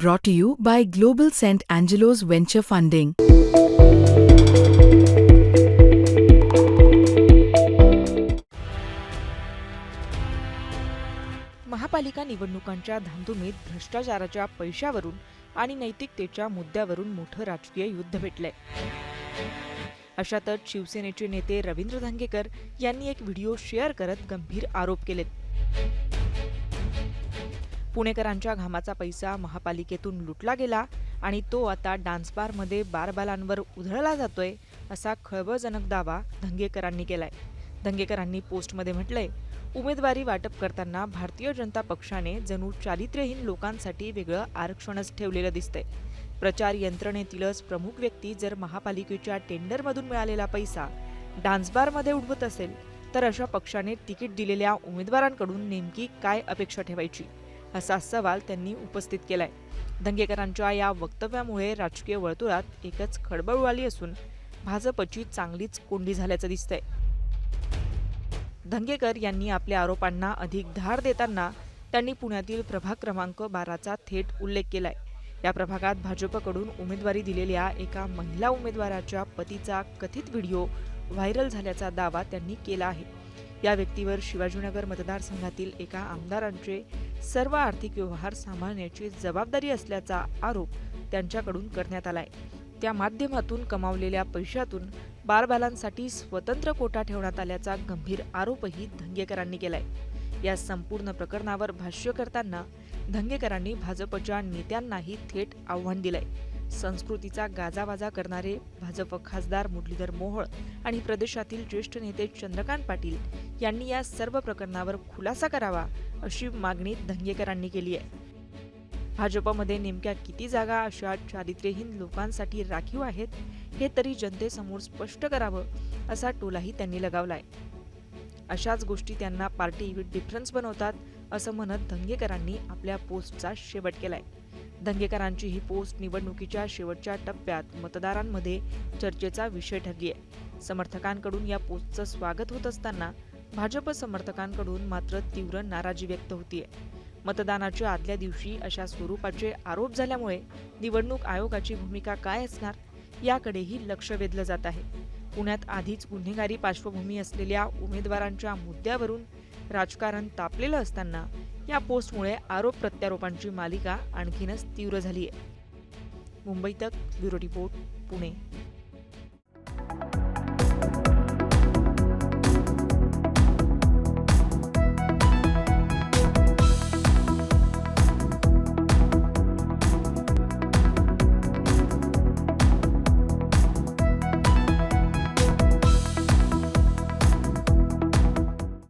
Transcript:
Brought to you by Global St. Angelo's Venture Funding. महापालिका निवडणुकांच्या धामधुमीत भ्रष्टाचाराच्या पैशावरून आणि नैतिकतेच्या मुद्द्यावरून मोठं राजकीय युद्ध पेटलंय. अशातच शिवसेनेचे नेते रवींद्र धंगेकर यांनी एक व्हिडिओ शेअर करत गंभीर आरोप केलेत. पुणेकरांच्या घामाचा पैसा महापालिकेतून लुटला गेला आणि तो आता डान्स बारमध्ये बारबालांवर उधळला जातोय, असा खळबळजनक दावा धंगेकरांनी केलाय. धंगेकरांनी पोस्टमध्ये म्हटलंय, उमेदवारी वाटप करताना भारतीय जनता पक्षाने जणू चारित्र्यहीन लोकांसाठी वेगळं आरक्षणच ठेवलेलं दिसतंय. प्रचार यंत्रणेतीलच प्रमुख व्यक्ती जर महापालिकेच्या टेंडरमधून मिळालेला पैसा डान्स बारमध्ये उडवत असेल, तर अशा पक्षाने तिकीट दिलेल्या उमेदवारांकडून नेमकी काय अपेक्षा ठेवायची, असा सवाल त्यांनी उपस्थित केलाय. धंगेकरांच्या या वक्तव्यामुळे राजकीय वर्तुळात एकच खळबळ उडाली असून भाजपची चांगलीच कोंडी झाल्याचं दिसतंय. धंगेकर यांनी आपल्या आरोपांना अधिक धार देताना त्यांनी पुण्यातील प्रभाग क्रमांक 12चा थेट उल्लेख केलाय. या प्रभागात भाजपकडून उमेदवारी दिलेल्या एका महिला उमेदवाराच्या पतीचा कथित व्हिडिओ व्हायरल झाल्याचा दावा त्यांनी केला आहे. या व्यक्तीवर शिवाजीनगर मतदारसंघातील एका आमदारांचे सर्व आर्थिक व्यवहार सांभाळण्याची जबाबदारी असल्याचा आरोप त्यांच्याकडून करण्यात आलाय. त्या माध्यमातून कमावलेल्या पैशातून बारबालांसाठी स्वतंत्र कोटा ठेवण्यात आल्याचा गंभीर आरोपही धंगेकरांनी केलाय. या संपूर्ण प्रकरणावर भाष्य करताना धंगेकरांनी भाजपच्या नेत्यांनाही थेट आव्हान दिलंय. संस्कृतीचा गाजावाजा करणारे भाजप खासदार मुरलीधर मोहोळ आणि प्रदेशातील ज्येष्ठ नेते चंद्रकांत पाटील यांनी या सर्व प्रकरणावर खुलासा करावा, अशी मागणी धंगेकरांनी केली आहे. भाजपमध्ये नेमक्या किती जागा अशा चारित्र्यहीन लोकांसाठी राखीव आहेत, हे तरी जनतेसमोर स्पष्ट करावं, असा टोलाही त्यांनी लगावलाय. अशाच गोष्टी त्यांना पार्टी विथ डिफरन्स बनवतात, असं म्हणत धंगेकरांनी आपल्या पोस्टचा शेवट केलाय. धंगेकरांची ही पोस्ट निवडणुकीच्या शेवटच्या टप्प्यात मतदारांमध्ये चर्चेचा विषय ठरली आहे. समर्थकांकडून या पोस्टचं स्वागत होत असताना भाजप समर्थकांकडून मात्र तीव्र नाराजी व्यक्त होतीये. मतदानाच्या आदल्या दिवशी अशा स्वरूपाचे आरोप झाल्यामुळे निवडणूक आयोगाची भूमिका काय असणार, याकडेही लक्ष वेधलं जात आहे. पुण्यात आधीच गुन्हेगारी पार्श्वभूमी असलेल्या उमेदवारांच्या मुद्द्यावरून राजकारण तापलेलं असताना या पोस्टमुळे आरोप प्रत्यारोपांची मालिका आणखीनच तीव्र झाली आहे. मुंबई तक, ब्युरो रिपोर्ट, पुणे.